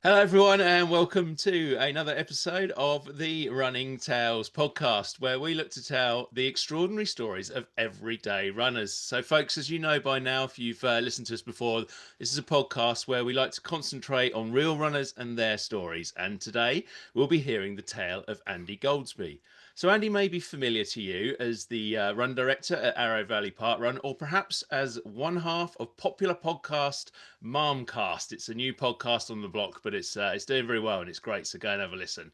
Hello, everyone, and welcome to another episode of the Running Tales podcast, where we look to tell the extraordinary stories of everyday runners. So, folks, as you know by now, if you've listened to us before, this is a podcast where we like to concentrate on real runners and their stories. And today we'll be hearing the tale of Andy Goldsby. So, Andy may be familiar to you as the run director at Arrow Valley Parkrun, or perhaps as one half of popular podcast Marmcast. It's a new podcast on the block, but it's doing very well and it's great. So go and have a listen.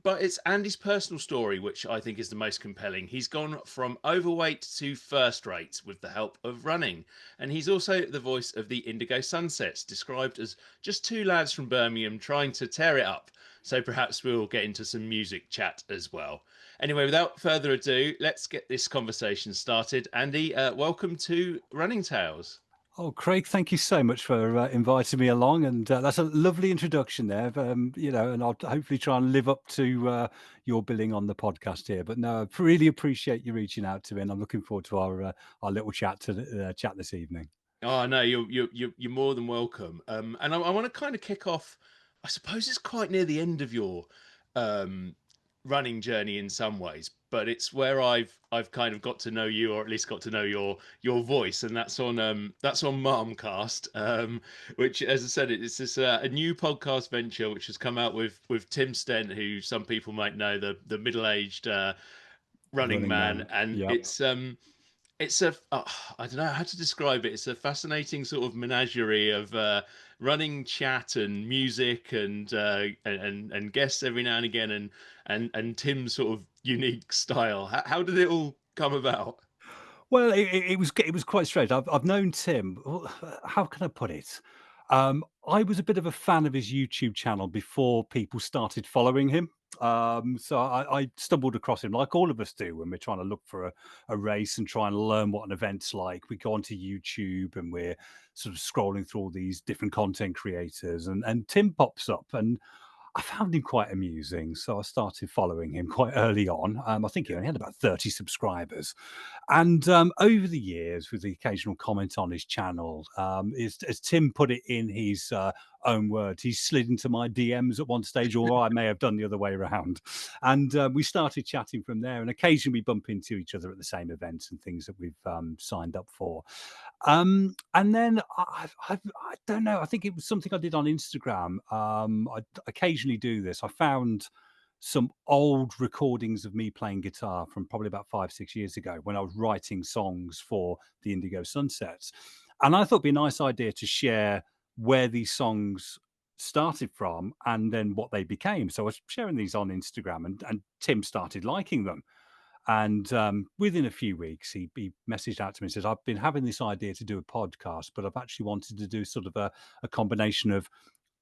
But it's Andy's personal story, which I think is the most compelling. He's gone from overweight to first rate with the help of running, and he's also the voice of the Indigo Sunsets, described as just two lads from Birmingham trying to tear it up. So perhaps we'll get into some music chat as well. Anyway, without further ado, let's get this conversation started. Andy, welcome to Running Tales. Oh, Craig, thank you so much for inviting me along, and that's a lovely introduction there. And I'll hopefully try and live up to your billing on the podcast here. But no, I really appreciate you reaching out to me, and I'm looking forward to our little chat this evening. Oh no, you're more than welcome. And I want to kind of kick off. I suppose it's quite near the end of your um, running journey in some ways, but it's where I've kind of got to know you, or at least got to know your voice, and that's on Marmcast, which, as I said, it's this a new podcast venture which has come out with Tim Stent, who some people might know, the middle aged running Running man, Man, and yeah. it's a I don't know how to describe it. It's a fascinating sort of menagerie of running chat and music and guests every now and again, and Tim's sort of unique style. How did it all come about? Well, it was quite strange. I've known Tim. How can I put it? I was a bit of a fan of his YouTube channel before people started following him. So I stumbled across him like all of us do when we're trying to look for a race and try and learn what an event's like. We go onto YouTube and we're sort of scrolling through all these different content creators, and Tim pops up, and I found him quite amusing, so I started following him quite early on. I think he only had about 30 subscribers. And over the years, with the occasional comment on his channel, as Tim put it in his own words, he slid into my DMs at one stage, or I may have done the other way around. And we started chatting from there. And occasionally we bump into each other at the same events and things that we've signed up for. And then I don't know. I think it was something I did on Instagram. I occasionally do this. I found some old recordings of me playing guitar from probably about 5, 6 years ago when I was writing songs for the Indigo Sunsets, and I thought it'd be a nice idea to share where these songs started from and then what they became. So I was sharing these on Instagram, and Tim started liking them. And within a few weeks, he messaged out to me and says, I've been having this idea to do a podcast, but I've actually wanted to do sort of a combination of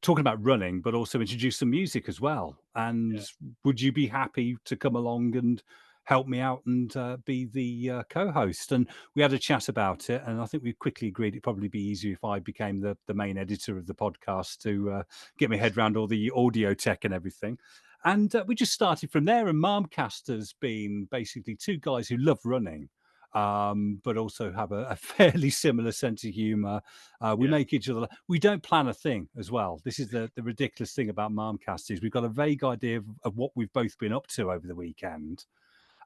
talking about running, but also introduce some music as well. And Yeah. would you be happy to come along and help me out and be the co-host? And we had a chat about it, and I think we quickly agreed it'd probably be easier if I became the main editor of the podcast to get my head around all the audio tech and everything. And we just started from there. And Marmcast has been basically two guys who love running, but also have a fairly similar sense of humor. We Yeah. make each other. We don't plan a thing as well. This is the ridiculous thing about Marmcast is we've got a vague idea of what we've both been up to over the weekend,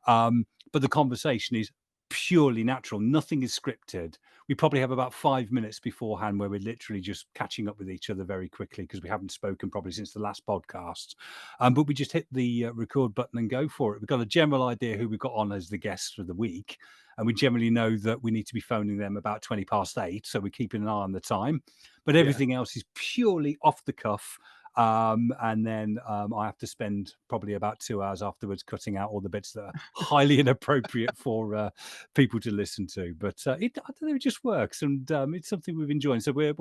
but the conversation is purely natural. Nothing is scripted. We probably have about 5 minutes beforehand where we're literally just catching up with each other very quickly because we haven't spoken probably since the last podcast. But we just hit the record button and go for it. We've got a general idea who we've got on as the guests for the week. And we generally know that we need to be phoning them about 20 past 8. So we're keeping an eye on the time. But Yeah. everything else is purely off the cuff. And then I have to spend probably about 2 hours afterwards cutting out all the bits that are highly inappropriate for people to listen to. But I don't know, it just works, and it's something we've enjoyed. So we're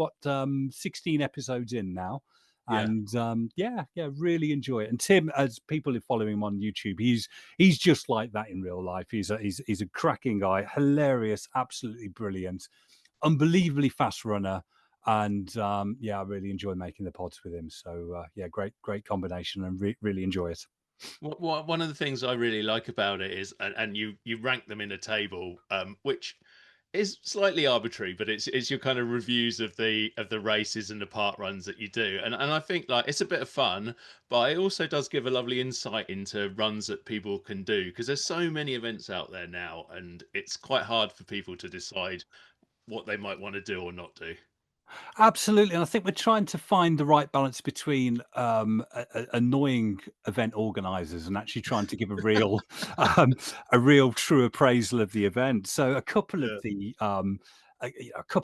16 episodes in now. Yeah. And yeah, really enjoy it. And Tim, as people are following him on YouTube, he's just like that in real life. He's a cracking guy, hilarious, absolutely brilliant, unbelievably fast runner. And yeah, I really enjoy making the pods with him. So yeah, great combination, and really enjoy it. One of the things I really like about it is, and you rank them in a table, which It's slightly arbitrary, but it's your kind of reviews of the races and the park runs that you do, and I think like it's a bit of fun, but it also does give a lovely insight into runs that people can do because there's so many events out there now, and it's quite hard for people to decide what they might want to do or not do. Absolutely, and I think we're trying to find the right balance between annoying event organisers and actually trying to give um, a real true appraisal of the event. So Yeah, a couple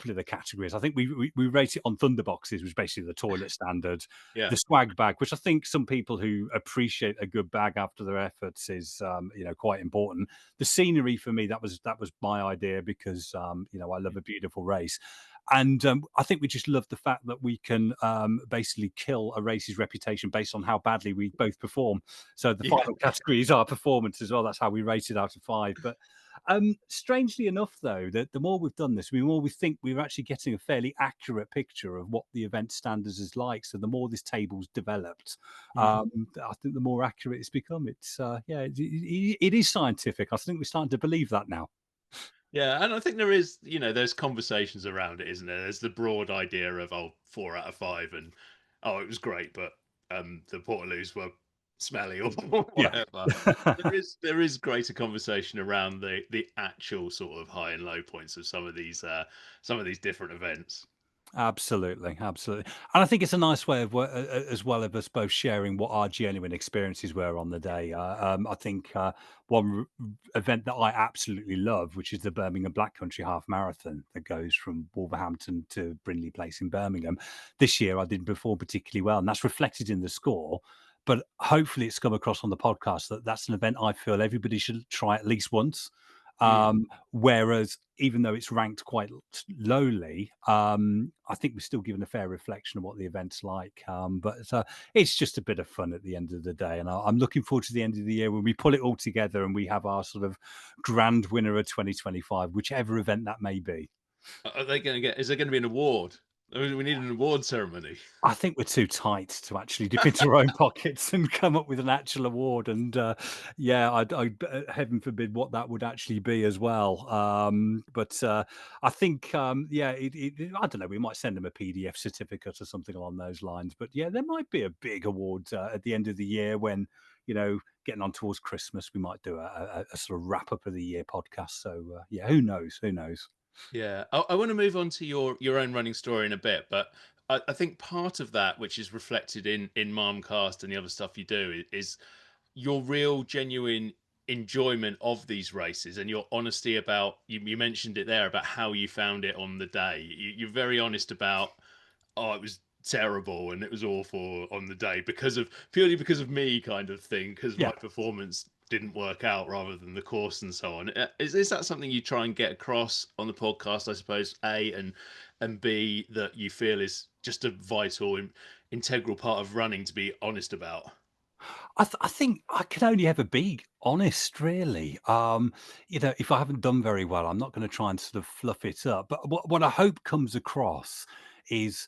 of the categories, I think we rate it on Thunderboxes, which is basically the toilet standard, yeah, the swag bag, which I think some people who appreciate a good bag after their efforts is quite important. The scenery for me, that was my idea because I love a beautiful race. And I think we just love the fact that we can basically kill a race's reputation based on how badly we both perform. So the yeah. final category is our performance as well. That's how we rate it out of five. But strangely enough, though, the more we've done this, the more we think we're actually getting a fairly accurate picture of what the event standards is like. So the more this table's developed, Mm. I think the more accurate it's become. It's it is scientific. I think we're starting to believe that now. Yeah, and I think there is, there's conversations around it, isn't there? There's the broad idea of 4 out of 5, and it was great, but the Portaloos were smelly or Yeah. whatever. There is greater conversation around the actual sort of high and low points of some of these different events. Absolutely, absolutely, and I think it's a nice way of as well of us both sharing what our genuine experiences were on the day. I think one event that I absolutely love, which is the Birmingham Black Country Half Marathon that goes from Wolverhampton to Brindley Place in Birmingham. This year, I didn't perform particularly well, and that's reflected in the score. But hopefully, it's come across on the podcast that that's an event I feel everybody should try at least once. Mm. Whereas even though it's ranked quite lowly, I think we're still given a fair reflection of what the event's like. But it's just a bit of fun at the end of the day, and I'm looking forward to the end of the year when we pull it all together and we have our sort of grand winner of 2025, whichever event that may be. Are they going to get? Is there going to be an award? I mean, we need an award ceremony. I think we're too tight to actually dip into our own pockets and come up with an actual award. And yeah, heaven forbid what that would actually be as well. But I think, yeah, I don't know. We might send them a PDF certificate or something along those lines. But yeah, there might be a big award at the end of the year when getting on towards Christmas. We might do a sort of wrap up of the year podcast. So yeah, who knows? Who knows? Yeah, I want to move on to your own running story in a bit, but I think part of that, which is reflected in Marmcast and the other stuff you do, is your real, genuine enjoyment of these races and your honesty about. You mentioned it there about how you found it on the day. You're very honest about it was terrible and it was awful on the day because of purely because of me kind of thing because my Yeah. performance didn't work out rather than the course and so on. Is that something you try and get across on the podcast, I suppose, A, and B, that you feel is just a vital and integral part of running to be honest about? I think I can only ever be honest, really. If I haven't done very well, I'm not going to try and sort of fluff it up. But what I hope comes across is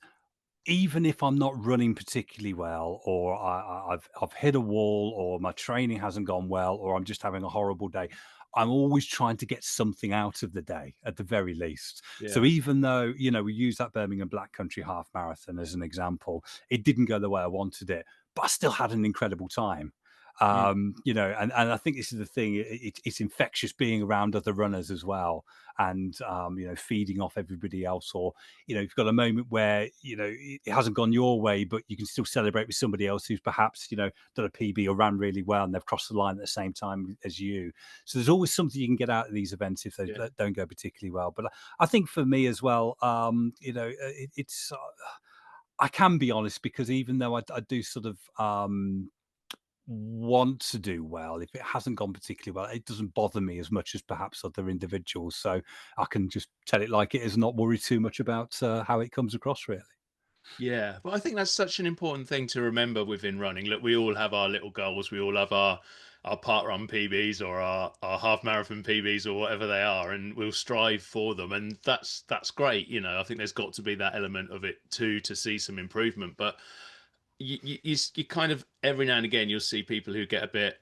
even if I'm not running particularly well, or I've hit a wall, or my training hasn't gone well, or I'm just having a horrible day, I'm always trying to get something out of the day at the very least. So Yeah. even though we use that Birmingham Black Country Half Marathon as an example, it didn't go the way I wanted it, but I still had an incredible time. Mm. And I think this is the thing. It's infectious being around other runners as well, and feeding off everybody else, or if you've got a moment where it hasn't gone your way, but you can still celebrate with somebody else who's perhaps done a PB or ran really well and they've crossed the line at the same time as you. So there's always something you can get out of these events if they Yeah. don't go particularly well. But I think for me as well, it's I can be honest because even though I do sort of want to do well, if it hasn't gone particularly well, it doesn't bother me as much as perhaps other individuals. So I can just tell it like it is, not worry too much about how it comes across, really. Yeah, but I think that's such an important thing to remember within running. Look, we all have our little goals. We all have our park run PBs or our half marathon PBs or whatever they are, and we'll strive for them. And that's great. I think there's got to be that element of it too to see some improvement. But you kind of every now and again you'll see people who get a bit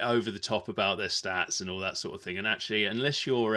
over the top about their stats and all that sort of thing. And actually, unless you're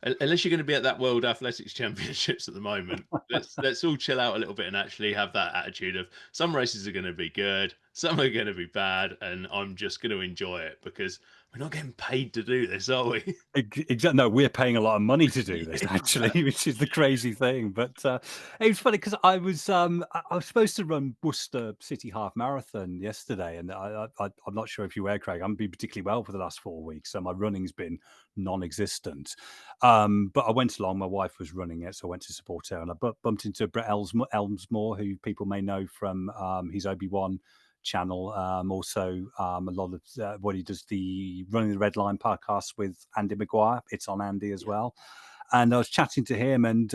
Unless you're going to be at that World Athletics Championships at the moment, let's all chill out a little bit and actually have that attitude of some races are going to be good, some are going to be bad, and I'm just going to enjoy it because we're not getting paid to do this, are we? Exactly. No, we're paying a lot of money to do Yeah, this actually, exactly. which is the crazy thing. But it was funny because I was supposed to run Worcester City Half Marathon yesterday, and I'm not sure if you were, Craig. I haven't been particularly well for the last 4 weeks, so my running's been non-existent. But I went along. My wife was running it, so I went to support her, and I bumped into Brett Elmsmore, who people may know from his Obi-Wan channel. Also, a lot of what he does, the Running the Red Line podcast with Andy Maguire. It's on Andy as Yeah, well. And I was chatting to him, and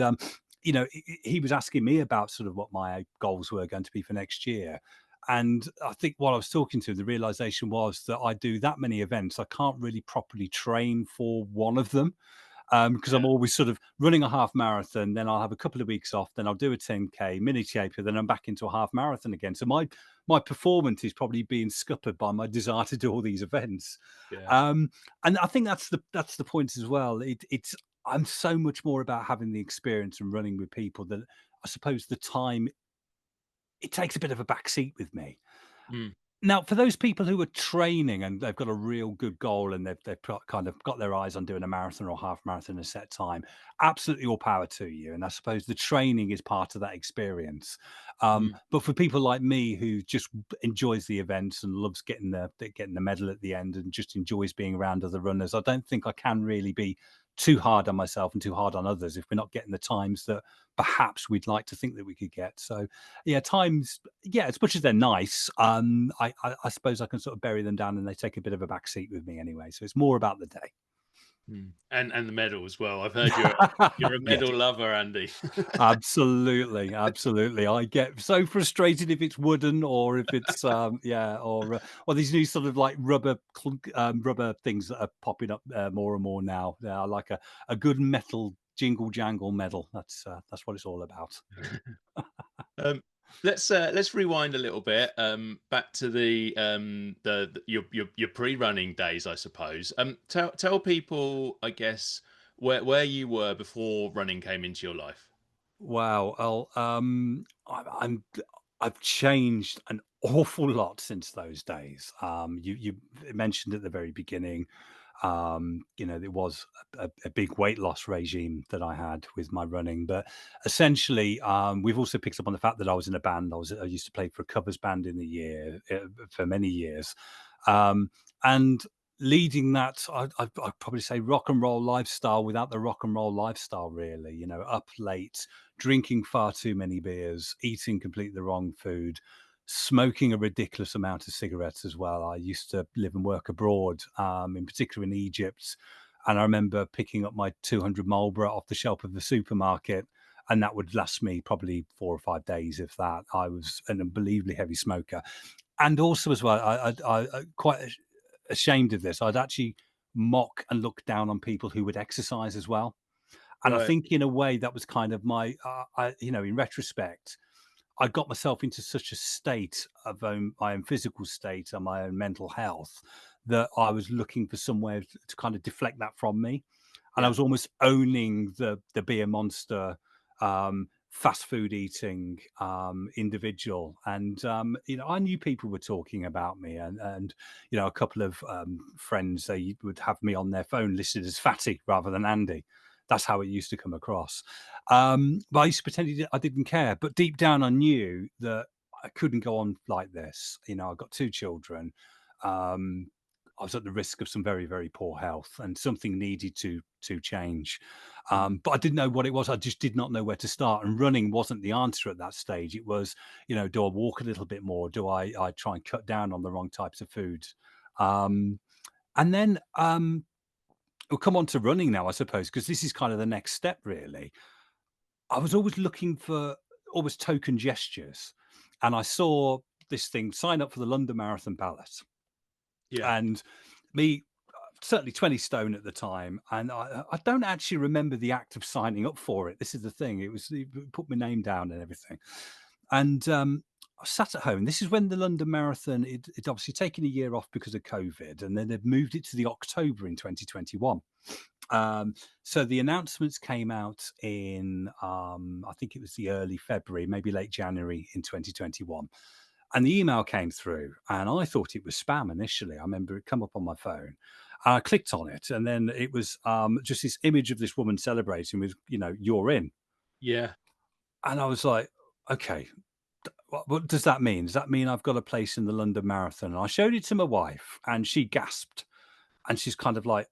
he was asking me about sort of what my goals were going to be for next year. And I think while I was talking to him, the realization was that I do that many events, I can't really properly train for one of them, because I'm yeah, always sort of running a half marathon, then I'll have a couple of weeks off, then I'll do a 10K mini taper, then I'm back into a half marathon again. So my performance is probably being scuppered by my desire to do all these events. yeah. And I think that's the point as well. It's I'm so much more about having the experience and running with people that I suppose the time it takes a bit of a back seat with me. Mm, Now, for those people who are training and they've got a real good goal and kind of got their eyes on doing a marathon or half marathon in a set time, absolutely all power to you. And I suppose the training is part of that experience. mm. But for people like me who just enjoys the events and loves getting the medal at the end and just enjoys being around other runners, I don't think I can really be too hard on myself and too hard on others if we're not getting the times that perhaps we'd like to think that we could get. So yeah, times, yeah, as much as they're nice, I suppose I can sort of bury them down and they take a bit of a back seat with me anyway. So it's more about the day. Mm. And the medal as well. I've heard you're a Yes, medal lover, Andy. absolutely, absolutely. I get so frustrated if it's wooden or if it's or these new sort of like rubber things that are popping up more and more now. I like a good metal jingle jangle medal. That's what it's all about. Um, let's rewind a little bit, back to your pre-running days, I suppose. Tell people, I guess, where you were before running came into your life. Wow. Well, I've changed an awful lot since those days. You mentioned at the very beginning, there was a big weight loss regime that I had with my running, but essentially, we've also picked up on the fact that I was in a band. I used to play for a covers band in the year for many years, um, and leading that, I'd probably say rock and roll lifestyle without the rock and roll lifestyle. Really, up late, drinking far too many beers, eating completely the wrong food, smoking a ridiculous amount of cigarettes as well. I used to live and work abroad, in particular in Egypt. And I remember picking up my 200 Marlboro off the shelf of the supermarket, and that would last me probably 4 or 5 days, if that. I was an unbelievably heavy smoker. And also, as well, I quite ashamed of this. I'd actually mock and look down on people who would exercise as well. And I Right. think in a way that was kind of in retrospect, I got myself into such a state of my own physical state and my own mental health that I was looking for somewhere to kind of deflect that from me. And I Yeah. was almost owning the beer monster, fast food eating individual. And I knew people were talking about me, and a couple of friends, they would have me on their phone listed as Fatty rather than Andy. That's how it used to come across. But I used to pretend I didn't care. But deep down, I knew that I couldn't go on like this. I've got two children. Um, I was at the risk of some very, very poor health, and something needed to change. Mm. But I didn't know what it was. I just did not know where to start. And running wasn't the answer at that stage. It was, do I walk a little bit more? Do I try and cut down on the wrong types of food? Um, and then we'll come on to running now, I suppose, because this is kind of the next step, really. I was always looking for almost token gestures, and I saw this thing: sign up for the London Marathon ballot. Yeah. And me, certainly 20 stone at the time, and I don't actually remember the act of signing up for it. This is the thing; it put my name down and everything, and I sat at home. This is when the London Marathon it obviously taken a year off because of COVID, and then they've moved it to the October in 2021. So the announcements came out in, I think it was the early February, maybe late January in 2021. And the email came through, and I thought it was spam initially. I remember it come up on my phone. I clicked on it, and then it was just this image of this woman celebrating with, you're in. Yeah. And I was like, okay, what does that mean? Does that mean I've got a place in the London Marathon? And I showed it to my wife, and she gasped. And she's kind of like,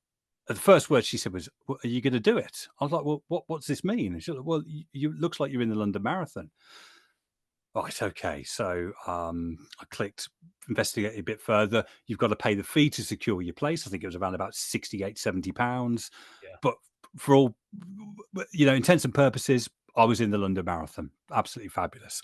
the first word she said was, "Well, are you going to do it?" I was like, "Well, what's this mean?" And she's like, "Well, you looks like you're in the London Marathon." Right, okay. So I clicked, investigate a bit further. You've got to pay the fee to secure your place. I think it was around about 68, £70. Yeah. But for all, intents and purposes, I was in the London Marathon. Absolutely fabulous.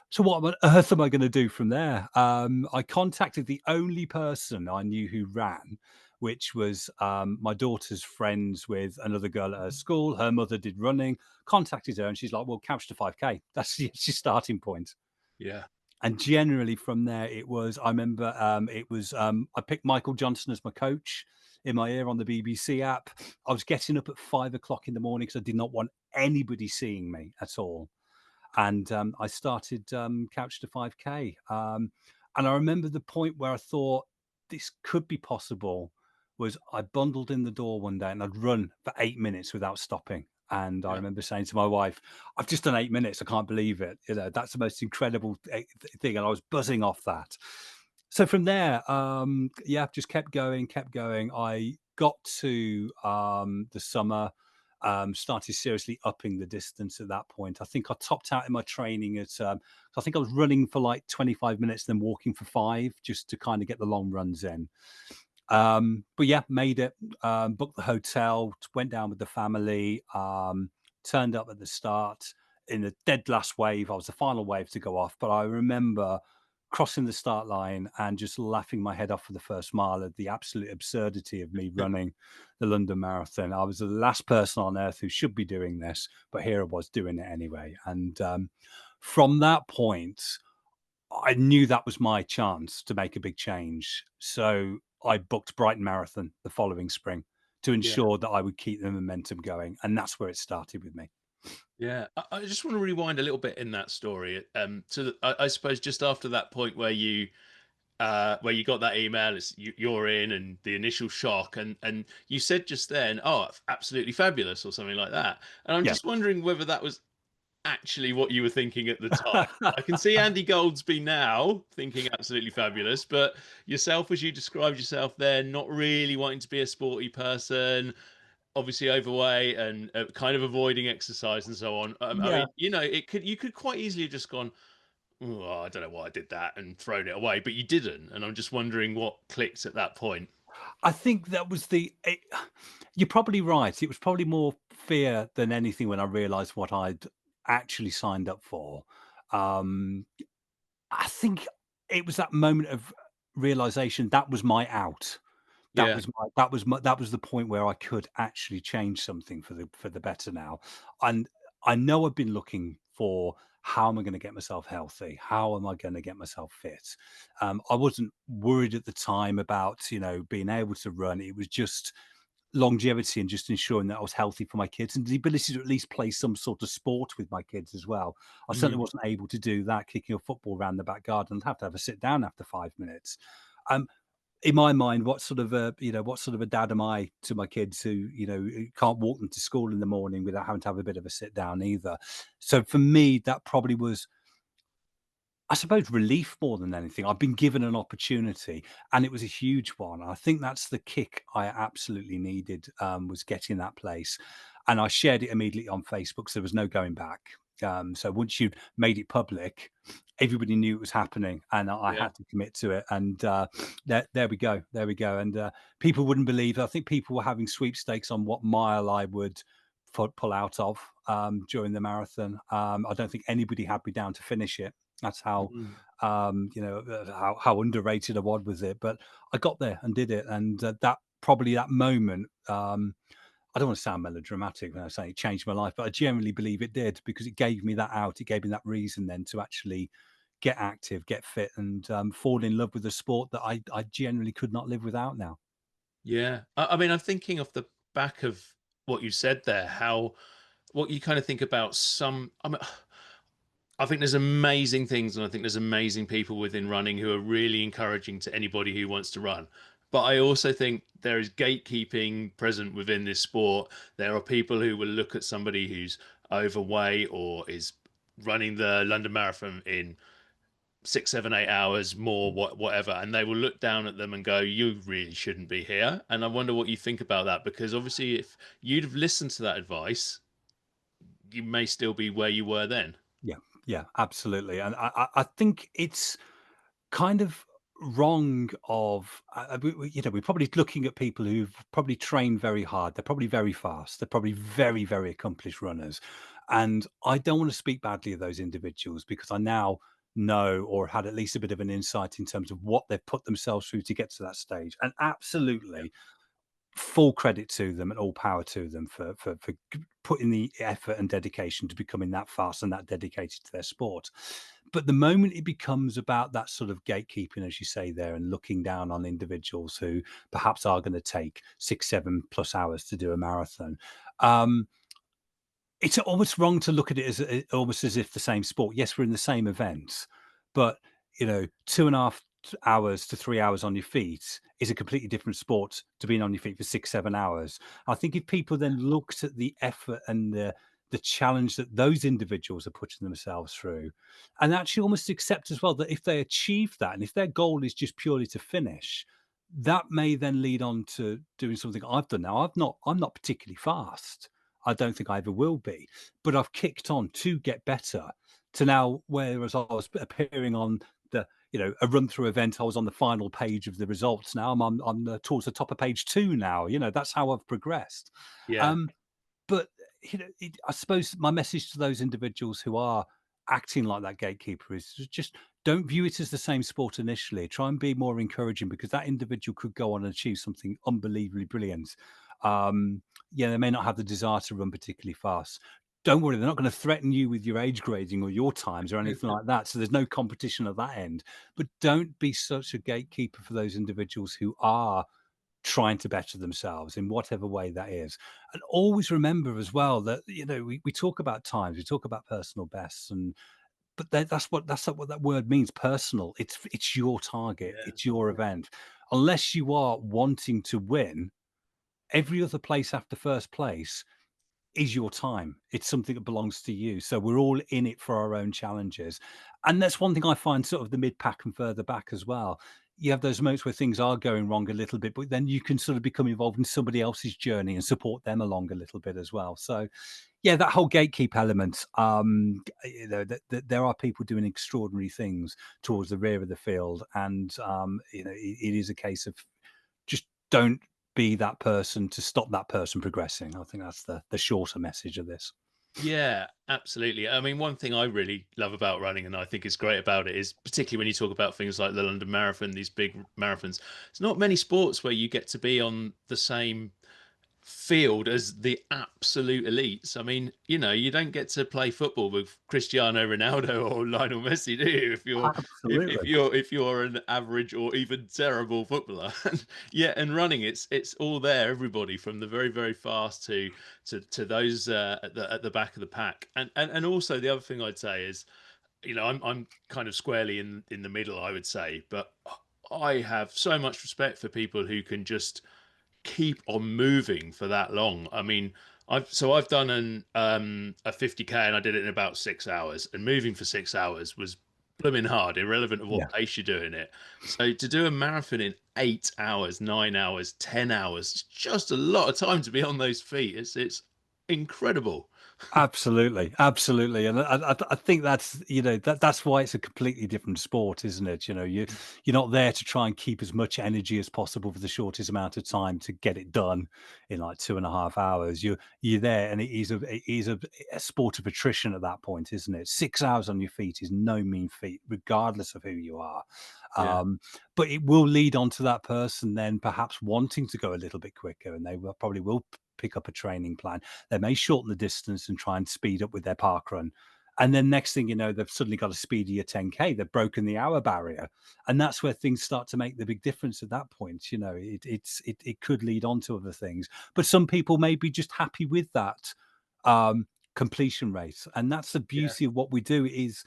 So what on earth am I going to do from there? I contacted the only person I knew who ran, which was my daughter's friends with another girl at her school. Her mother did running, contacted her, and she's like, well, couch to 5K. That's your starting point. Yeah. And generally from there, I remember I picked Michael Johnson as my coach in my ear on the BBC app. I was getting up at 5 o'clock in the morning because I did not want anybody seeing me at all. And I started Couch to 5K. And I remember the point where I thought this could be possible was I bundled in the door one day and I'd run for 8 minutes without stopping. And I Yeah. remember saying to my wife, I've just done 8 minutes. I can't believe it. That's the most incredible thing. And I was buzzing off that. So from there, yeah, just kept going, kept going. I got to the summer, started seriously upping the distance at that point. I think I topped out in my training at, I think I was running for like 25 minutes, then walking for 5 just to kind of get the long runs in. But yeah, made it, booked the hotel, went down with the family, turned up at the start in the dead last wave. I was the final wave to go off, but I remember crossing the start line and just laughing my head off for the first mile at the absolute absurdity of me running the London Marathon. I was the last person on earth who should be doing this, but here I was doing it anyway. And from that point, I knew that was my chance to make a big change. So I booked Brighton Marathon the following spring to Yeah. ensure that I would keep the momentum going. And that's where it started with me. Yeah. I just want to rewind a little bit in that story. I suppose just after that point where you got that email, you're in, and the initial shock, and you said just then, "Oh, absolutely fabulous," or something like that. And I'm Yeah. just wondering whether that was actually what you were thinking at the time. I can see Andy Goldsby now thinking absolutely fabulous, but yourself, as you described yourself there, not really wanting to be a sporty person, obviously overweight and kind of avoiding exercise and so on. I Yeah. mean, you could quite easily have just gone, oh, I don't know why I did that and thrown it away, but you didn't. And I'm just wondering what clicked at that point. I think that was you're probably right. It was probably more fear than anything when I realized what I'd actually signed up for. Um, I think it was that moment of realization that was my out. Yeah. That was the point where I could actually change something for the better now. And I know I've been looking for how am I going to get myself healthy? How am I going to get myself fit? I wasn't worried at the time about, being able to run. It was just longevity and just ensuring that I was healthy for my kids and the ability to at least play some sort of sport with my kids as well. I certainly Mm. wasn't able to do that, kicking a football around the back garden. I'd have to have a sit down after 5 minutes. Um, in my mind, what sort of a dad am I to my kids who, who can't walk them to school in the morning without having to have a bit of a sit down either. So for me, that probably was, I suppose, relief more than anything. I've been given an opportunity, and it was a huge one. I think that's the kick I absolutely needed, was getting that place, and I shared it immediately on Facebook, so there was no going back. So once you made it public, everybody knew it was happening, and I Yeah. had to commit to it. And there we go, there we go. And people wouldn't believe. I think people were having sweepstakes on what mile I would pull out of during the marathon. I don't think anybody had me down to finish it. That's how, Mm. how underrated I was with it. But I got there and did it, and that probably that moment. I don't want to sound melodramatic when I say it changed my life, but I generally believe it did because it gave me that out. It gave me that reason then to actually get active, get fit, and fall in love with a sport that I generally could not live without now. Yeah. I mean, I'm thinking off the back of what you said there, how what you kind of think about some. I think there's amazing things, and I think there's amazing people within running who are really encouraging to anybody who wants to run. But I also think there is gatekeeping present within this sport. There are people who will look at somebody who's overweight or is running the London Marathon in 6, 7, 8 hours more, whatever, and they will look down at them and go, "You really shouldn't be here." And I wonder what you think about that, because obviously, if you'd have listened to that advice, you may still be where you were then. Yeah, yeah, absolutely. And I think it's kind of wrong of we're probably looking at people who've probably trained very hard. They're probably very fast. They're probably very, very accomplished runners. And I don't want to speak badly of those individuals because I now know or had at least a bit of an insight in terms of what they've put themselves through to get to that stage. And Yeah. absolutely full credit to them and all power to them for putting the effort and dedication to becoming that fast and that dedicated to their sport. But the moment it becomes about that sort of gatekeeping, as you say there, and looking down on individuals who perhaps are going to take 6, 7+ hours to do a marathon, um, it's almost wrong to look at it as almost as if the same sport. Yes, we're in the same event, but 2.5 hours to 3 hours on your feet is a completely different sport to being on your feet for 6, 7 hours. I think if people then looked at the effort and the challenge that those individuals are putting themselves through, and actually almost accept as well that if they achieve that, and if their goal is just purely to finish, that may then lead on to doing something I've done now. I'm not particularly fast. I don't think I ever will be. But I've kicked on to get better to now, whereas I was appearing on a run through event, I was on the final page of the results. Now I'm towards the top of page two now. That's how I've progressed. Yeah. Um, but I suppose my message to those individuals who are acting like that gatekeeper is just don't view it as the same sport initially. Try and be more encouraging because that individual could go on and achieve something unbelievably brilliant. Yeah, they may not have the desire to run particularly fast. Don't worry, they're not going to threaten you with your age grading or your times or anything like that. So there's no competition at that end. But don't be such a gatekeeper for those individuals who are trying to better themselves in whatever way that is. And always remember as well that, we talk about times, we talk about personal bests but that's not what that word means, personal. It's your target, Yeah. it's your event. Unless you are wanting to win, every other place after first place is your time. It's something that belongs to you. So we're all in it for our own challenges. And that's one thing I find sort of the mid pack and further back as well. You have those moments where things are going wrong a little bit, but then you can sort of become involved in somebody else's journey and support them along a little bit as well. So, yeah, that whole gatekeep element. There are people doing extraordinary things towards the rear of the field, and it is a case of just don't be that person to stop that person progressing. I think that's the shorter message of this. Yeah, absolutely. I mean, one thing I really love about running, and I think is great about it, is particularly when you talk about things like the London Marathon, these big marathons. It's not many sports where you get to be on the same field as the absolute elites. I mean, you don't get to play football with Cristiano Ronaldo or Lionel Messi, do you? If you're Absolutely. if you're an average or even terrible footballer. And yeah, and running, it's all there, everybody from the very, very fast to those at the back of the pack. And also the other thing I'd say is, I'm kind of squarely in the middle, I would say, but I have so much respect for people who can just keep on moving for that long. I mean, I've done a 50K and I did it in about 6 hours, and moving for 6 hours was blooming hard, irrelevant of Yeah. what pace you're doing it. So to do a marathon in 8 hours, 9 hours, 10 hours, it's just a lot of time to be on those feet. It's incredible. Absolutely, absolutely, and I think that's that's why it's a completely different sport, isn't it? You're not there to try and keep as much energy as possible for the shortest amount of time to get it done in like 2.5 hours. You're there, and it is a sport of attrition at that point, isn't it? 6 hours on your feet is no mean feat, regardless of who you are. Yeah. Um, but it will lead on to that person then perhaps wanting to go a little bit quicker, and they probably will pick up a training plan. They may shorten the distance and try and speed up with their park run. And then next thing you know, they've suddenly got a speedier 10K. They've broken the hour barrier, and that's where things start to make the big difference. At that point, it could lead on to other things. But some people may be just happy with that um, completion rate, and that's the Yeah. beauty of what we do. Is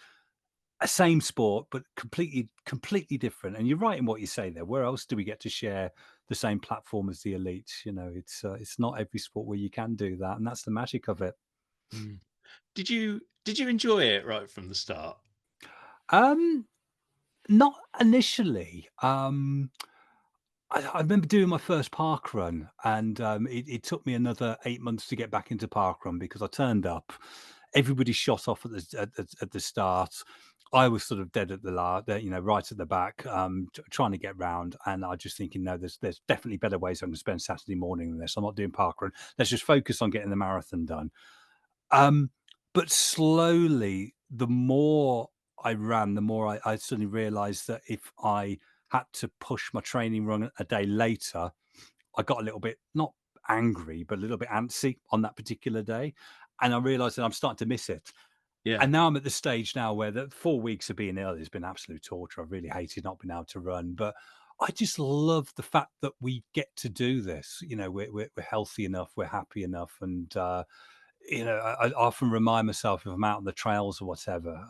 a same sport, but completely different. And you're right in what you say there. Where else do we get to share the same platform as the elites? It's not every sport where you can do that, and that's the magic of it. Mm. Did you enjoy it right from the start? Um, Not initially. I remember doing my first park run, and it took me another 8 months to get back into park run because I turned up. Everybody shot off at the start. I was sort of dead at right at the back, trying to get round, and I just thinking, no, there's definitely better ways I can spend Saturday morning than this. I'm not doing park run. Let's just focus on getting the marathon done. Um, but slowly, the more I ran, the more I suddenly realized that if I had to push my training run a day later, I got a little bit not angry, but a little bit antsy on that particular day. And I realized that I'm starting to miss it. Yeah. And now I'm at the stage now where the 4 weeks of being ill has been absolute torture. I've really hated not being able to run, but I just love the fact that we get to do this. We're healthy enough, we're happy enough, and I often remind myself if I'm out on the trails or whatever,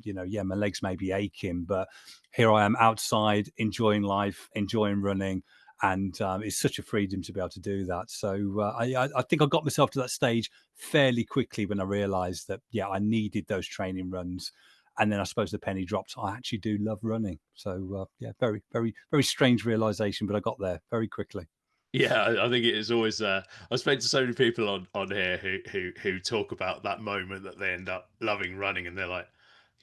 yeah, my legs may be aching, but here I am outside enjoying life, enjoying running. And it's such a freedom to be able to do that. So I think I got myself to that stage fairly quickly when I realized that, yeah, I needed those training runs. And then I suppose the penny dropped. I actually do love running. So, yeah, very, very, very strange realization, but I got there very quickly. Yeah, I think it is always. I've spoken to so many people on here who talk about that moment that they end up loving running, and they're like,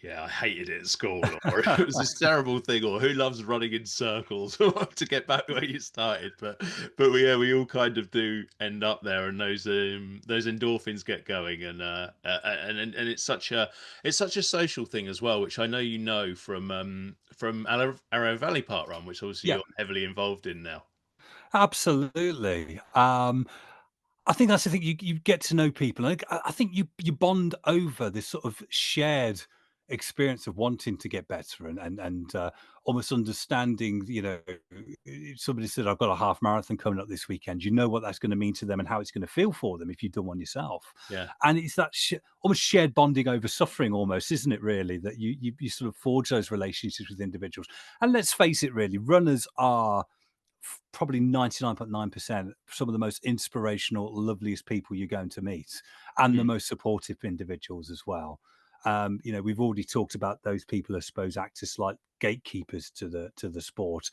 "Yeah, I hated it at school," or "It was this terrible thing," or "Who loves running in circles?" To get back where you started, but we all kind of do end up there, and those endorphins get going, and it's such a social thing as well, which I know from Arrow Valley Park Run, which obviously Yeah, you're heavily involved in now. absolutely. I think that's the thing. You get to know people. I think you bond over this sort of shared experience of wanting to get better and almost understanding. If somebody said, "I've got a half marathon coming up this weekend." You know what that's going to mean to them and how it's going to feel for them if you've done one yourself. Yeah. And it's that almost shared bonding over suffering, almost, isn't it? Really, that you sort of forge those relationships with individuals. And let's face it, really, runners are probably 99.9% some of the most inspirational, loveliest people you're going to meet, and the Mm. most supportive individuals as well. We've already talked about those people, I suppose, act as like gatekeepers to the sport,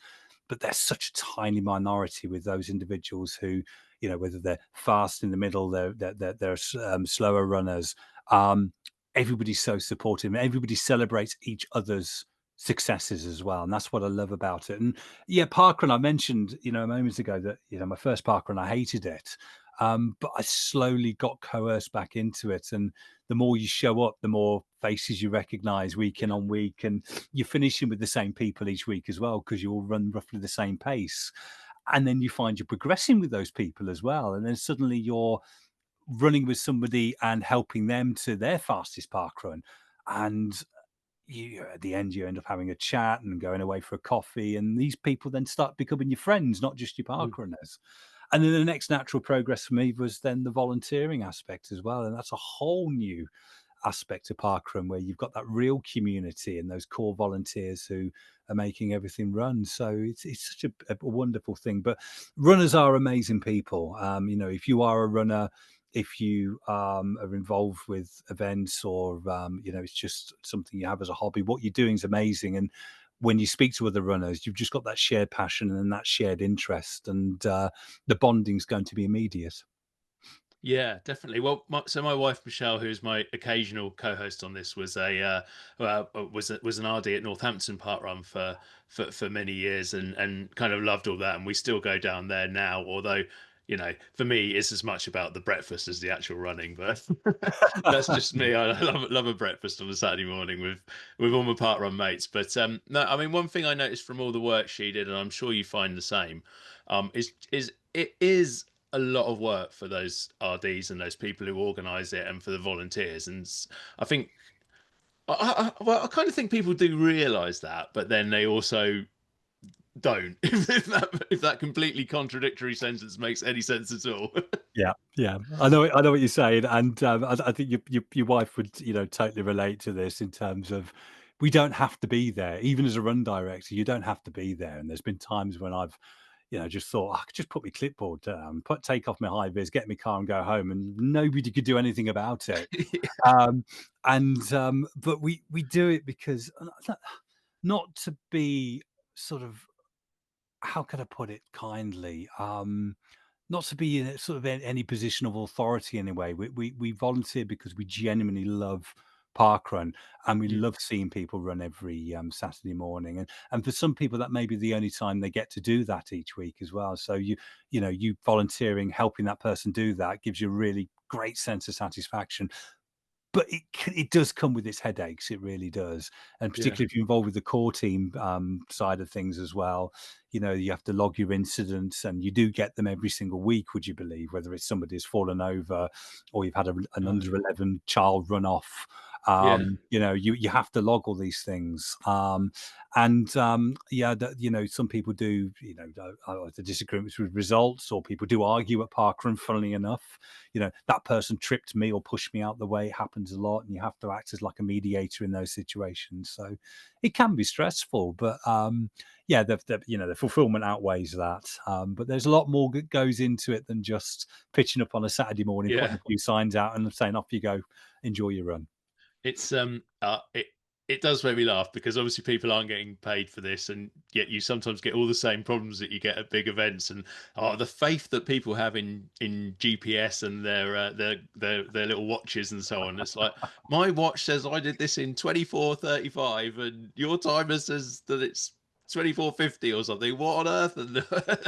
but there's such a tiny minority with those individuals who, whether they're fast in the middle, they're slower runners. Um, Everybody's so supportive, and everybody celebrates each other's successes as well, and that's what I love about it. And yeah, parkrun. I mentioned, a moment ago that my first parkrun, I hated it, but I slowly got coerced back into it. And the more you show up, the more faces you recognise week in on week, and you're finishing with the same people each week as well because you all run roughly the same pace. And then you find you're progressing with those people as well, and then suddenly you're running with somebody and helping them to their fastest parkrun. And at the end, you end up having a chat and going away for a coffee, and these people then start becoming your friends, not just your Mm. park runners. And then the next natural progress for me was then the volunteering aspect as well, and that's a whole new aspect of parkrun where you've got that real community and those core volunteers who are making everything run. So it's such a wonderful thing. But runners are amazing people. If you are a runner, if you are involved with events, or it's just something you have as a hobby, what you're doing is amazing. And when you speak to other runners, you've just got that shared passion and that shared interest, and the bonding's going to be immediate. Yeah, definitely. Well, my wife Michelle, who's my occasional co-host on this, was an RD at Northampton Park Run for many years, and kind of loved all that. And we still go down there now, although for me, it's as much about the breakfast as the actual running. But that's just me. I love a breakfast on a Saturday morning with all my park run mates. But no, I mean, one thing I noticed from all the work she did, and I'm sure you find the same, is it is a lot of work for those RDs and those people who organise it, and for the volunteers. And I think Well, I kind of think people do realise that, but then they also don't. If that completely contradictory sentence makes any sense at all. Yeah, yeah. I know what you're saying, and, I think your wife would, totally relate to this in terms of we don't have to be there. Even as a run director, you don't have to be there, and there's been times when I've, just thought, "I could just put my clipboard down, take off my high vis, get in my car and go home," and nobody could do anything about it. Um, but we do it because not to be sort of, how can I put it kindly? Not to be in a sort of any position of authority anyway. We volunteer because we genuinely love parkrun, and we Mm, love seeing people run every Saturday morning. And for some people, that may be the only time they get to do that each week as well. So you volunteering, helping that person do that gives you a really great sense of satisfaction. But it does come with its headaches, it really does, and yeah. particularly if you're involved with the core team, side of things as well. You have to log your incidents, and you do get them every single week, would you believe, whether it's somebody who's fallen over or you've had an Oh, under 11 child run off. yeah. You have to log all these things, yeah, some people do, the disagreements with results, or people do argue at parkrun, funnily enough. That person tripped me or pushed me out the way. It happens a lot, and you have to act as like a mediator in those situations. So it can be stressful, but yeah, the fulfillment outweighs that. But there's a lot more that goes into it than just pitching up on a Saturday morning, putting Yeah. a few signs out and saying, off you go, enjoy your run. It's it does make me laugh because obviously people aren't getting paid for this, and yet you sometimes get all the same problems that you get at big events. And the faith that people have in GPS and their little watches and so on. It's like, my watch says I did this in 24:35, and your timer says that it's 24:50 or something. What on earth? And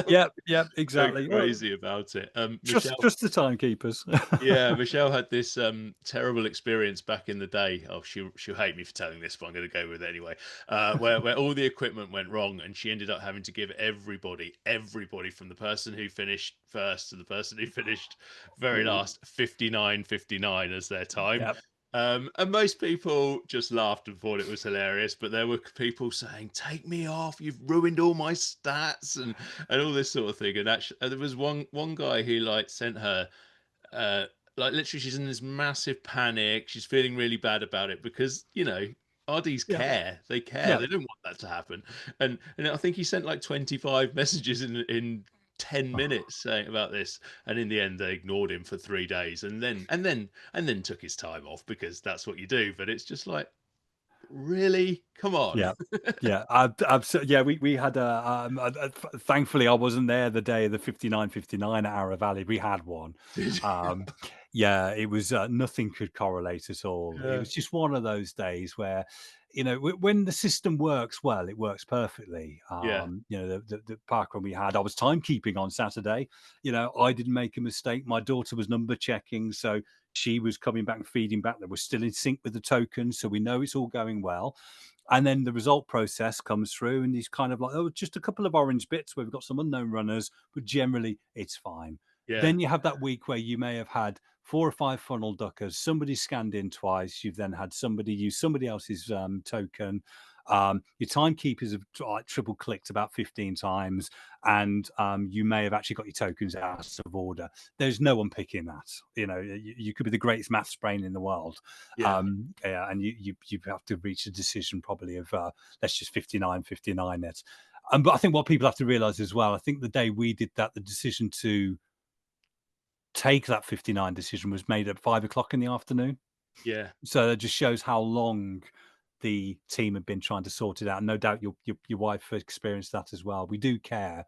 Yeah, yeah, go exactly. Well, crazy about it. just Michelle. just the timekeepers. Yeah, Michelle had this terrible experience back in the day. Oh, she'll hate me for telling this, but I'm going to go with it anyway. Where all the equipment went wrong, and she ended up having to give everybody from the person who finished first to the person who finished very Ooh, last, 59:59 as their time. yeah, And most people just laughed and thought it was hilarious, but there were people saying, "Take me off! You've ruined all my stats," and all this sort of thing. And actually, there was one guy who like sent her uh like literally she's in this massive panic, she's feeling really bad about it because RDs yeah, care, they care, yeah. they don't want that to happen. And I think he sent like 25 messages in 10 minutes saying about this, and in the end they ignored him for 3 days, and then took his time off because that's what you do. But it's just like, really, come on. Yeah. Yeah, yeah, we had thankfully, I wasn't there the day of the 59:59 at Ara Valley. We had one. Did you? Um, yeah, it was, nothing could correlate at all. It Yeah, was just one of those days where, when the system works well, it works perfectly. yeah, The parkrun we had, I was timekeeping on Saturday. I didn't make a mistake. My daughter was number checking, so she was coming back and feeding back. They were still in sync with the tokens, so we know it's all going well. And then the result process comes through, and he's kind of like, oh, just a couple of orange bits where we've got some unknown runners, but generally it's fine. yeah, Then you have that week where you may have had 4 or 5 funnel duckers, somebody scanned in twice, you've then had somebody use somebody else's token. Your timekeepers have like triple clicked about 15 times, and you may have actually got your tokens out of order. There's no one picking that. You could be the greatest maths brain in the world, yeah, yeah, and you have to reach a decision probably of let's just 59:59 it. But I think what people have to realize as well, I think the day we did that, the decision to take that 59 decision was made at 5 o'clock in the afternoon. yeah, So that just shows how long the team have been trying to sort it out. No doubt your wife experienced that as well. We do care.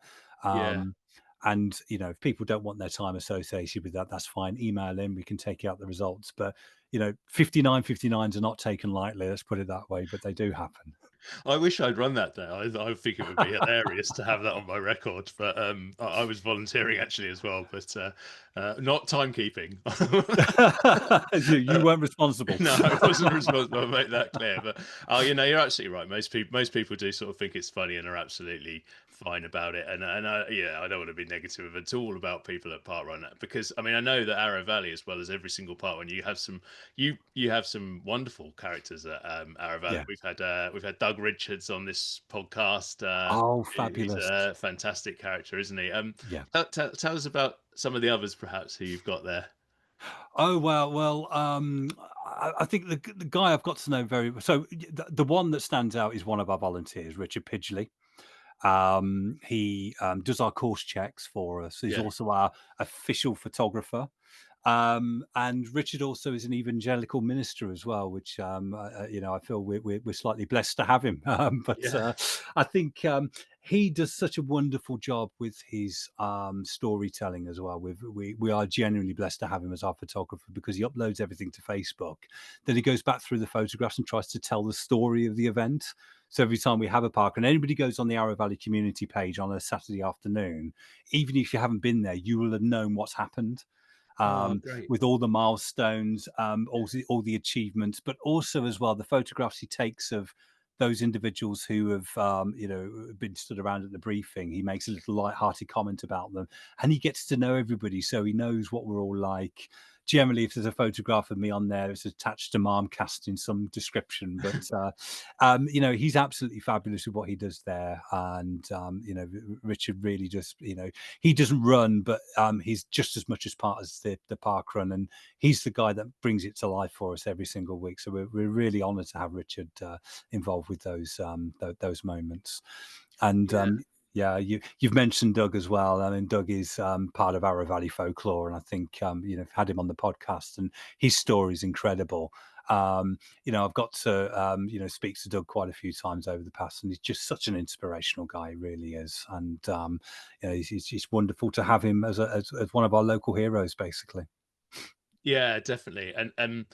yeah. Um, and if people don't want their time associated with that, that's fine. Email in, we can take out the results. But 59:59s are not taken lightly, let's put it that way, but they do happen. I wish I'd run that day. I think it would be hilarious to have that on my record. But I was volunteering actually as well, but not timekeeping. You weren't responsible. No, I wasn't responsible. I'll make that clear. But you're absolutely right. Most people do sort of think it's funny and are absolutely fine about it, and yeah, I don't want to be negative at all about people at parkrun, because I mean I know that Arrow Valley, as well as every single parkrun, you have some you have some wonderful characters at Arrow Valley. Yeah. We've had Doug Richards on this podcast. Oh, He's fabulous. a fantastic character, isn't he? Yeah. Tell us about some of the others, perhaps, who you've got there. Oh, well, I think the guy I've got to know very so the one that stands out is one of our volunteers, Richard Pidgley. He does our course checks for us. He's Yeah. also our official photographer. And Richard also is an evangelical minister as well, which I feel we're slightly blessed to have him. But Yeah. I think he does such a wonderful job with his storytelling as well. We are genuinely blessed to have him as our photographer, because he uploads everything to Facebook. Then he goes back through the photographs and tries to tell the story of the event. So every time we have a park, and anybody goes on the Arrow Valley community page on a Saturday afternoon, even if you haven't been there, you will have known what's happened, Oh, great. with all the milestones, all the achievements, but also as well the photographs he takes of those individuals who have, been stood around at the briefing. He makes a little light-hearted comment about them, and he gets to know everybody, so he knows what we're all like. Generally, if there's a photograph of me on there, it's attached to Marmcast in some description. But he's absolutely fabulous with what he does there, and Richard really just, he doesn't run, but he's just as much as part as the park run, and he's the guy that brings it to life for us every single week. So we're really honoured to have Richard involved with those moments. And Yeah. yeah, you've mentioned Doug as well. I mean, Doug is part of Arrow Valley folklore, and I think I've had him on the podcast, and his story is incredible. I've got to speak to Doug quite a few times over the past, and he's just such an inspirational guy, he really is. And it's wonderful to have him as one of our local heroes, basically. Yeah, definitely. And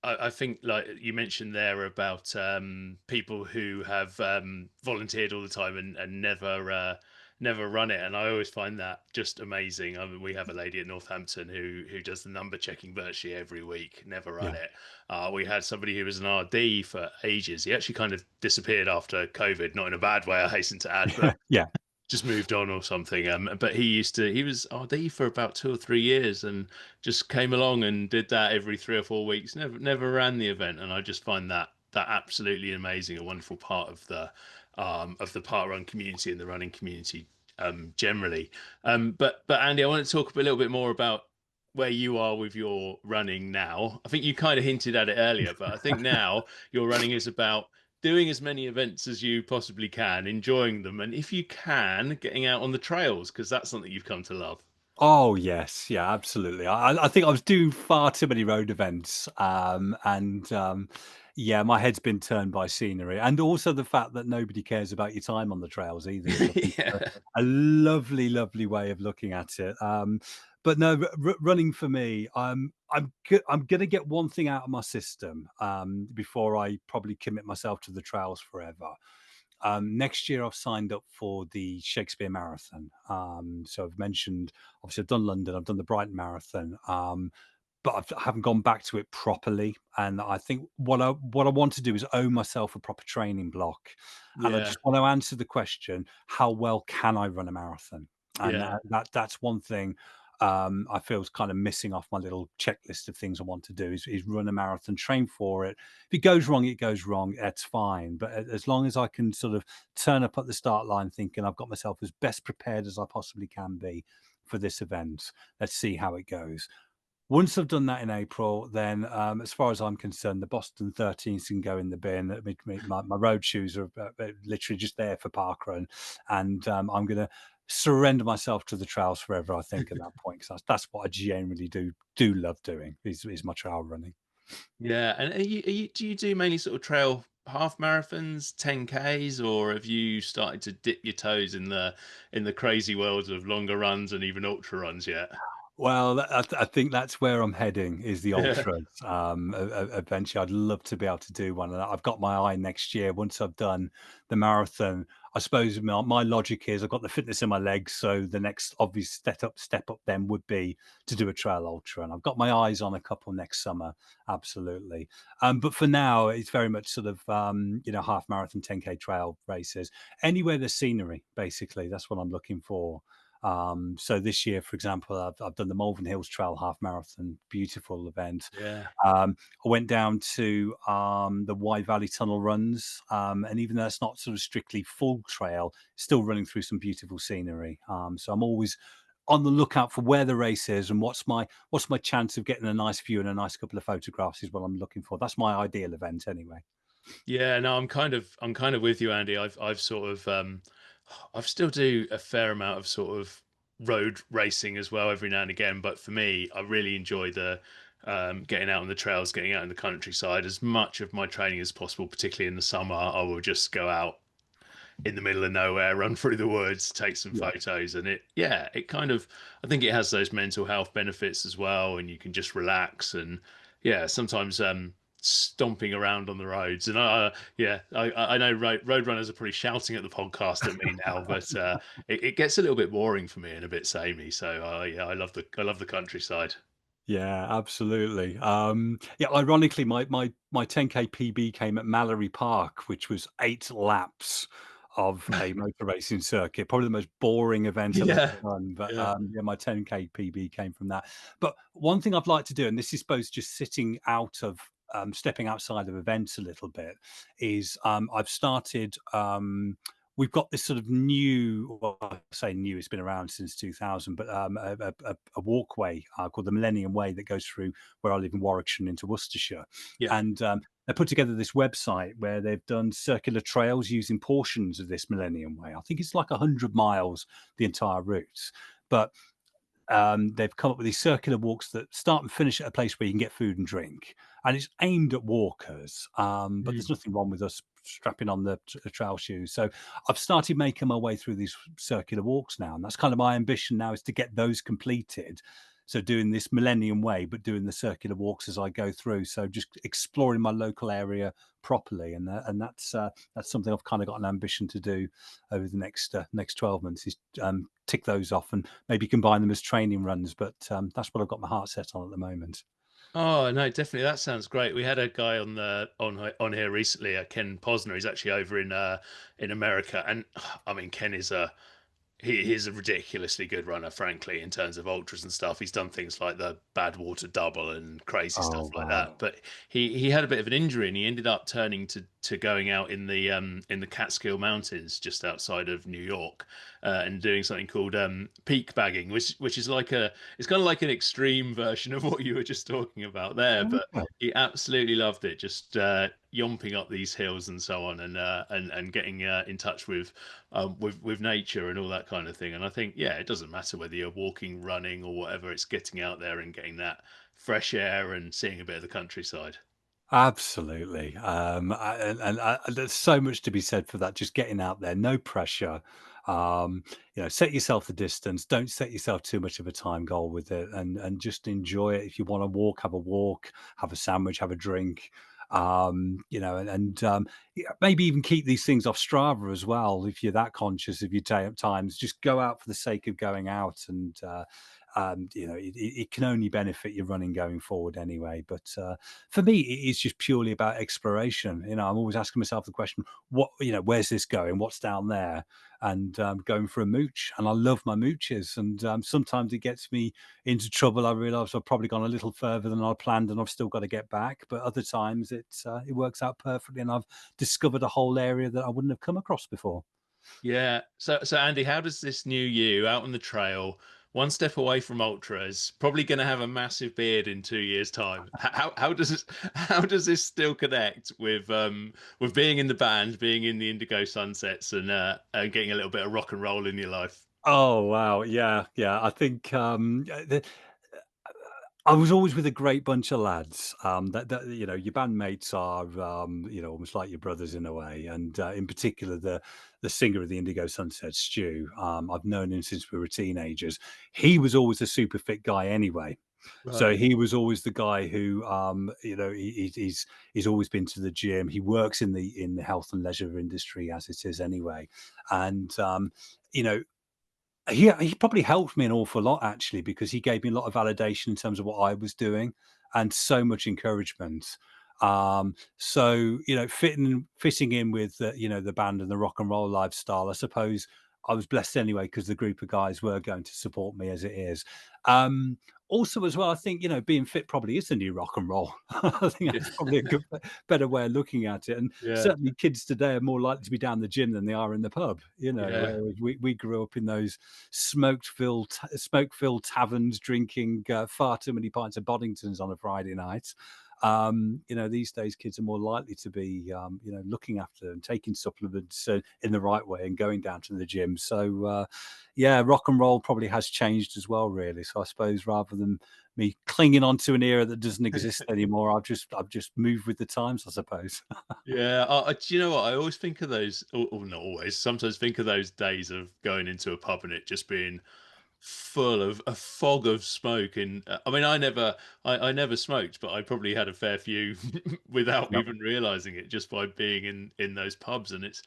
I think, like you mentioned there about people who have volunteered all the time and never run it, and I always find that just amazing. I mean, we have a lady at Northampton who does the number checking virtually every week, never run Yeah, it. We had somebody who was an RD for ages. He actually kind of disappeared after COVID, not in a bad way, I hasten to add, but yeah. just moved on or something. But he was RD for about 2 or 3 years, and just came along and did that every 3 or 4 weeks. Never ran the event, and I just find that absolutely amazing. A wonderful part of the park run community and the running community generally. But Andy, I want to talk a little bit more about where you are with your running now. I think you kind of hinted at it earlier, but I think now your running is about doing as many events as you possibly can, enjoying them, and if you can, getting out on the trails, because that's something you've come to love. Oh yes, yeah, absolutely. I think I was doing far too many road events, and yeah, my head's been turned by scenery, and also the fact that nobody cares about your time on the trails either, which I think is Yeah. a lovely, lovely way of looking at it. But no, running for me, I'm going to get one thing out of my system before I probably commit myself to the trails forever. Next year, I've signed up for the Shakespeare Marathon. So I've mentioned, obviously, I've done London, I've done the Brighton Marathon, but I haven't gone back to it properly. And I think what I want to do is own myself a proper training block, and I Yeah. just want to answer the question: how well can I run a marathon? And Yeah. that's one thing I feel is kind of missing off my little checklist of things I want to do is run a marathon, train for it. If it goes wrong, it goes wrong. That's fine. But as long as I can sort of turn up at the start line thinking I've got myself as best prepared as I possibly can be for this event, let's see how it goes. Once I've done that in April, then as far as I'm concerned, the Boston 13s can go in the bin. My road shoes are literally just there for parkrun, and I'm going to surrender myself to the trails forever. I think at that point, because that's what I genuinely do love doing is my trail running. Yeah. And do you do mainly sort of trail half marathons, 10Ks, or have you started to dip your toes in the crazy worlds of longer runs and even ultra runs yet? Well, I think that's where I'm heading is the Yeah. ultras, eventually. I'd love to be able to do one, and I've got my eye next year once I've done the marathon. I suppose my logic is I've got the fitness in my legs, so the next obvious step up then would be to do a trail ultra, and I've got my eyes on a couple next summer, absolutely. But for now, it's very much sort of, half marathon, 10K trail races. Anywhere there's scenery, basically, that's what I'm looking for. So this year, for example, I've done the Malvern Hills Trail Half Marathon, beautiful event. Yeah. I went down to the Wye Valley Tunnel runs, and even though it's not sort of strictly full trail, still running through some beautiful scenery. So I'm always on the lookout for where the race is and what's my chance of getting a nice view and a nice couple of photographs is what I'm looking for. That's my ideal event anyway. Yeah, no, I'm kind of with you, Andy. I've sort of I've still do a fair amount of sort of road racing as well every now and again. But for me, I really enjoy the getting out on the trails, getting out in the countryside. As much of my training as possible, particularly in the summer, I will just go out in the middle of nowhere, run through the woods, take some Yeah. photos, and it kind of, I think it has those mental health benefits as well, and you can just relax and yeah, sometimes stomping around on the roads, and I know road runners are probably shouting at the podcast at me now, but it gets a little bit boring for me and a bit samey. So yeah, I love the countryside. Yeah, absolutely. Yeah, ironically, my 10K PB came at Mallory Park, which was 8 laps of a motor racing circuit. Probably the most boring event I've ever Yeah, done. But yeah, yeah, my 10K PB came from that. But one thing I'd like to do, and this is supposed just sitting out of stepping outside of events a little bit, is I've started. We've got this sort of new, well, I say new, it's been around since 2000, but a walkway called the Millennium Way that goes through where I live in Warwickshire and into Worcestershire. yeah. And they put together this website where they've done circular trails using portions of this Millennium Way. I think it's like 100 miles, the entire route. But they've come up with these circular walks that start and finish at a place where you can get food and drink, and it's aimed at walkers. But there's Mm. nothing wrong with us strapping on the trail shoes. So I've started making my way through these circular walks now, and that's kind of my ambition now is to get those completed. So doing this Millennium Way, but doing the circular walks as I go through. So just exploring my local area properly, and that's something I've kind of got an ambition to do over the next 12 months is tick those off and maybe combine them as training runs. But that's what I've got my heart set on at the moment. Oh no, definitely. That sounds great. We had a guy on here recently, Ken Posner. He's actually over in America, and I mean, Ken is he's a ridiculously good runner, frankly, in terms of ultras and stuff. He's done things like the Badwater Double and crazy stuff Oh like that. wow! But he had a bit of an injury, and he ended up turning to going out in the Catskill Mountains just outside of New York, and doing something called peak bagging, which is like a it's kind of like an extreme version of what you were just talking about there. But Okay. he absolutely loved it, just yomping up these hills and so on, and getting in touch with nature and all that kind of thing. And I think, yeah, it doesn't matter whether you're walking, running, or whatever. It's getting out there and getting that fresh air and seeing a bit of the countryside. Absolutely. There's so much to be said for that. Just getting out there, no pressure. Set yourself the distance. Don't set yourself too much of a time goal with it, and just enjoy it. If you want to walk, have a sandwich, have a drink. Yeah, maybe even keep these things off Strava as well. If you're that conscious of your times, just go out for the sake of going out, and it can only benefit your running going forward anyway. But for me, it is just purely about exploration. I'm always asking myself the question, where's this going? What's down there? And going for a mooch. And I love my mooches. And sometimes it gets me into trouble. I realise I've probably gone a little further than I planned, and I've still got to get back. But other times it works out perfectly, and I've discovered a whole area that I wouldn't have come across before. Yeah. So Andy, how does this new you out on the trail, one step away from ultras, probably going to have a massive beard in 2 years' time? How does this how does this still connect with being in the band, being in the Indigo Sunsets, and getting a little bit of rock and roll in your life? Oh wow, yeah, yeah. I think I was always with a great bunch of lads. That you know, your bandmates are, you know, almost like your brothers in a way. And in particular, the singer of the Indigo Sunset, Stu. I've known him since we were teenagers. He was always a super fit guy anyway. So Right. he was always the guy who, you know, he's always been to the gym. He works in the health and leisure industry as it is anyway, and you know, he probably helped me an awful lot actually because he gave me a lot of validation in terms of what I was doing and so much encouragement. So you know, fitting in with you know, the band and the rock and roll lifestyle, I suppose I was blessed anyway because the group of guys were going to support me as it is. Um, Also, as well, I think you know being fit probably is the new rock and roll. I think Yeah. that's probably a good, better way of looking at it. And Yeah. certainly, kids today are more likely to be down the gym than they are in the pub. You know, Yeah. whereas we grew up in those smoke filled taverns, drinking far too many pints of Boddingtons on a Friday night. You know, these days kids are more likely to be, you know, looking after and taking supplements in the right way and going down to the gym. So, yeah, rock and roll probably has changed as well, really. So I suppose rather than me clinging on to an era that doesn't exist anymore, I've just moved with the times, I suppose. Yeah, do you know what? I always think of those, or not always. Sometimes think of those days of going into a pub and it just being full of a fog of smoke. And I mean, I never smoked, but I probably had a fair few without Yep. even realizing it, just by being in those pubs. And it's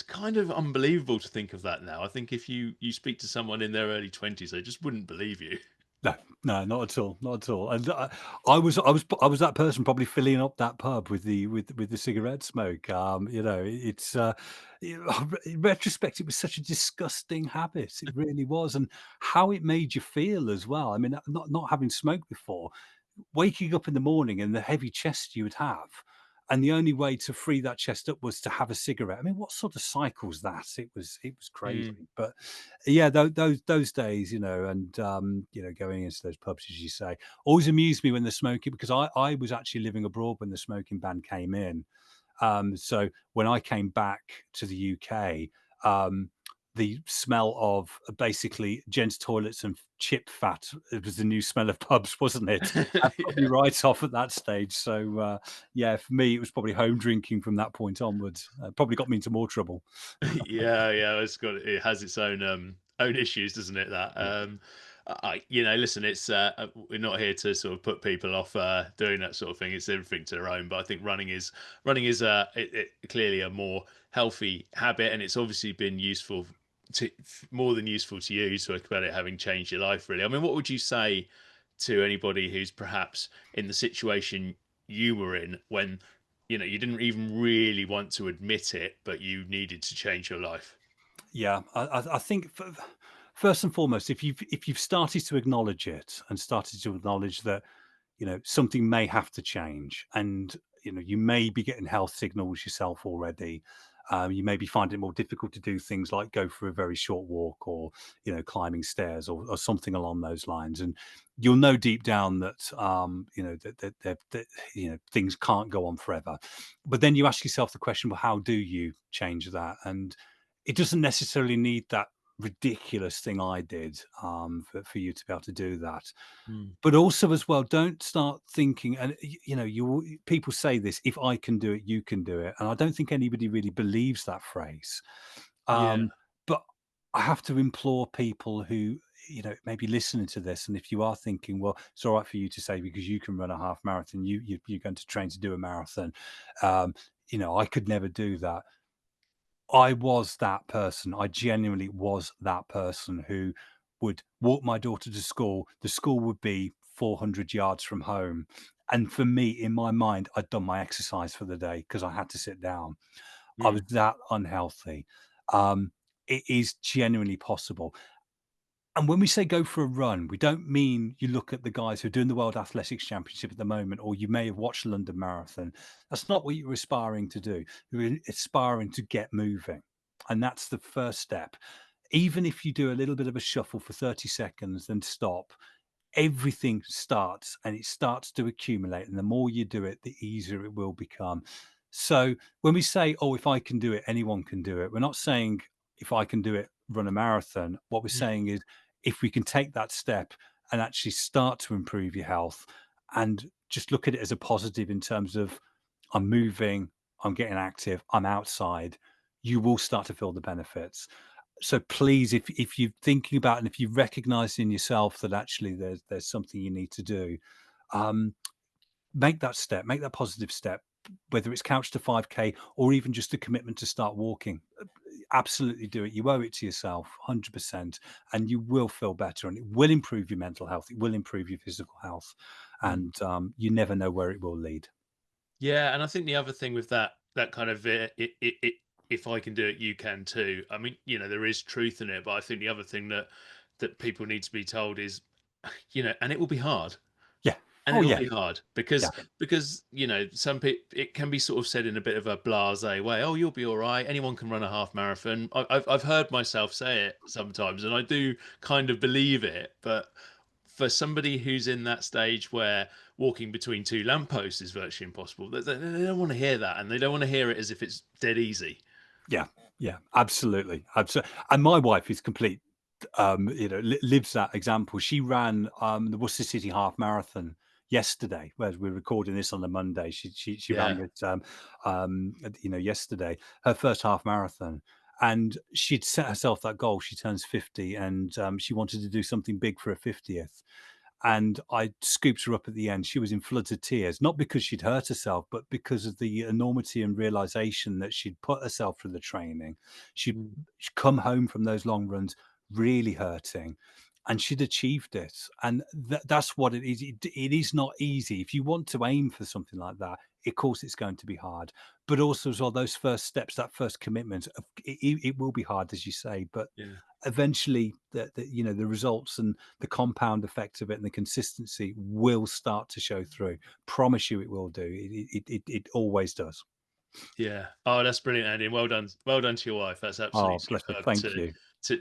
kind of unbelievable to think of that now. I think if you speak to someone in their early 20s, they just wouldn't believe you. No, no, not at all, not at all. And I was that person probably filling up that pub with the cigarette smoke. You know, in retrospect, it was such a disgusting habit. It really was, and how it made you feel as well. I mean, not having smoked before, waking up in the morning and the heavy chest you would have, and the only way to free that chest up was to have a cigarette. I mean, what sort of cycle's that? It was Mm. crazy. But yeah, those days, you know, and you know, going into those pubs, as you say, always amused me when the smoking, because I was actually living abroad when the smoking ban came in. So when I came back to the UK, the smell of basically gents' toilets and chip fat, it was the new smell of pubs, wasn't it? That put me Yeah. right off at that stage. So, yeah, for me, it was probably home drinking from that point onwards. Probably got me into more trouble. Yeah, yeah, it has its own own issues, doesn't it? That Yeah. you know, listen, it's we're not here to sort of put people off doing that sort of thing. It's everything to their own. But I think running is clearly a more healthy habit, and it's obviously been useful to more than useful to you. So about it having changed your life, really. I mean, what would you say to anybody who's perhaps in the situation you were in when you didn't even really want to admit it, but you needed to change your life? Yeah, I think first and foremost, if you've started to acknowledge it and started to acknowledge that you know something may have to change, and you know you may be getting health signals yourself already. You may be finding it more difficult to do things like go for a very short walk, or you know, climbing stairs, or something along those lines. And you'll know deep down that you know that you know things can't go on forever. But then you ask yourself the question: well, how do you change that? And it doesn't necessarily need that ridiculous thing I did, for you to be able to do that. Mm. But also as well, don't start thinking, and you know, people say this: "If I can do it, you can do it," and I don't think anybody really believes that phrase. Yeah. But I have to implore people who, you know, maybe listening to this, and if you are thinking, well, it's all right for you to say because you can run a half marathon, you're going to train to do a marathon. Um, you know, I could never do that. I was that person. I genuinely was that person who would walk my daughter to school. The school would be 400 yards from home. And for me, in my mind, I'd done my exercise for the day because I had to sit down. I was Mm. that unhealthy. Um, it is genuinely possible. And when we say go for a run, we don't mean you look at the guys who are doing the World Athletics Championship at the moment, or you may have watched the London Marathon. That's not what you're aspiring to do. You're aspiring to get moving. And that's the first step. Even if you do a little bit of a shuffle for 30 seconds, then stop, everything starts and it starts to accumulate. And the more you do it, the easier it will become. So when we say, oh, if I can do it, anyone can do it, we're not saying if I can do it, run a marathon. What we're Mm. saying is if we can take that step and actually start to improve your health, and just look at it as a positive in terms of I'm moving, I'm getting active, I'm outside, you will start to feel the benefits. So please, if you're thinking about and if you recognize in yourself that actually there's something you need to do, um, make that step, make that positive step, whether it's couch to 5K or even just a commitment to start walking. Absolutely do it. You owe it to yourself, 100%, and you will feel better, and it will improve your mental health. It will improve your physical health, Mm. and you never know where it will lead. Yeah, and I think the other thing with that kind of if I can do it, you can too. I mean, there is truth in it, but I think the other thing that people need to be told is, and it will be hard. Yeah. And Oh it'll yeah. be hard Yeah. because some people, it can be sort of said in a bit of a blasé way. Oh, you'll be all right. Anyone can run a half marathon. I've heard myself say it sometimes, and I do kind of believe it. But for somebody who's in that stage where walking between two lampposts is virtually impossible, they don't want to hear that, and they don't want to hear it as if it's dead easy. Yeah. Yeah. Absolutely. Absolutely. And my wife is complete. Lives that example. She ran the Worcester City Half Marathon yesterday. Whereas we're recording this on the Monday, she Yeah. ran it. Yesterday, her first half marathon, and she'd set herself that goal. She turns 50, and she wanted to do something big for her 50th. And I scooped her up at the end. She was in floods of tears, not because she'd hurt herself, but because of the enormity and realization that she'd put herself through the training. She'd Mm. come home from those long runs really hurting, and she'd achieved it. And that's what it is. It is not easy. If you want to aim for something like that, of course it's going to be hard. But also as well, those first steps, that first commitment, it will be hard, as you say. But Yeah. eventually, the results and the compound effect of it and the consistency will start to show through. Promise you, it will do. It always does. Yeah. Oh, that's brilliant, Andy. And well done. Well done to your wife. That's absolutely Oh, bless her. superb Thank you.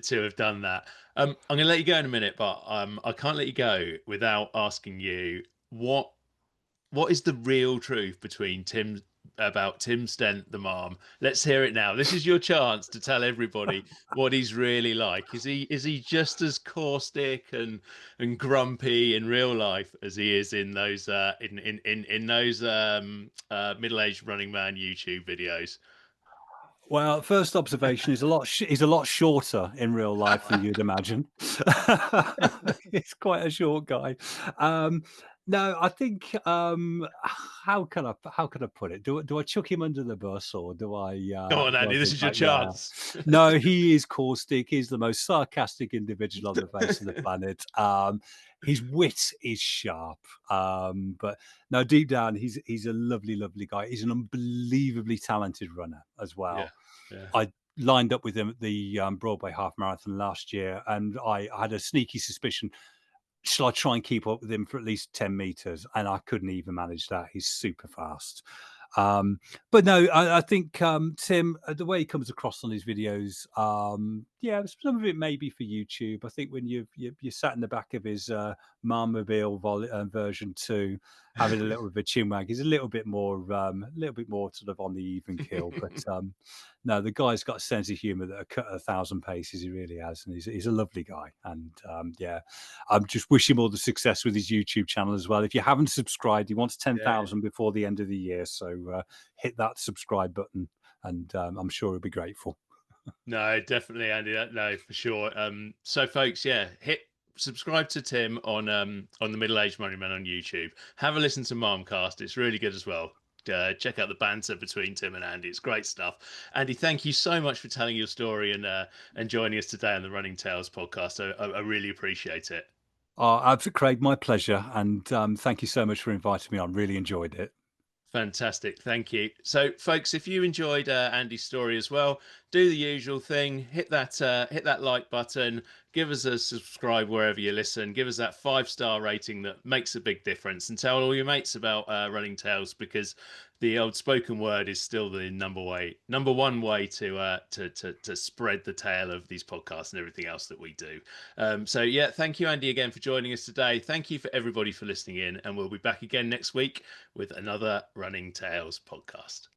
to have done that. I'm going to let you go in a minute, but I can't let you go without asking you what is the real truth between Tim Stent, the mom? Let's hear it now. This is your chance to tell everybody what he's really like. Is he just as caustic and grumpy in real life as he is in those in those middle-aged running man YouTube videos? Well, first observation is he's a lot shorter in real life than you'd imagine. He's quite a short guy. Um, no, I think how can I put it? Do I chuck him under the bus, or Come on, do I Andy. This think is your that? Yeah, chance. no, he is caustic. He's the most sarcastic individual on the face of the planet. His wit is sharp, but no, deep down, he's a lovely, lovely guy. He's an unbelievably talented runner as Yeah. well. Yeah. I lined up with him at the Broadway Half Marathon last year, and I had a sneaky suspicion. Shall I try and keep up with him for at least 10 meters? And I couldn't even manage that. He's super fast. Um, but no, I think Tim, the way he comes across on his videos, yeah, some of it may be for YouTube. I think when you're sat in the back of his Marmobile version 2, having a little bit of a chin wag, he's a little bit more sort of on the even keel. But no, the guy's got a sense of humour that cut 1,000 paces. He really has, and he's a lovely guy. And yeah, I'm just wishing him all the success with his YouTube channel as well. If you haven't subscribed, he wants Yeah. 10,000 before the end of the year. So hit that subscribe button, and I'm sure he'll be grateful. No, definitely, Andy. No, for sure. So folks, yeah, hit subscribe to Tim on the Middle Aged Money Man on YouTube. Have a listen to Marmcast. It's really good as well. Check out the banter between Tim and Andy. It's great stuff. Andy, thank you so much for telling your story and joining us today on the Running Tales podcast. I really appreciate it. Craig, my pleasure, and thank you so much for inviting me on. Really enjoyed it. Fantastic. Thank you. So, folks, if you enjoyed Andy's story as well, do the usual thing. Hit that like button. Give us a subscribe wherever you listen. Give us that 5-star rating that makes a big difference, and tell all your mates about Running Tales, because the old spoken word is still the number one way to spread the tale of these podcasts and everything else that we do. So yeah, thank you, Andy, again for joining us today. Thank you for everybody for listening in, and we'll be back again next week with another Running Tales podcast.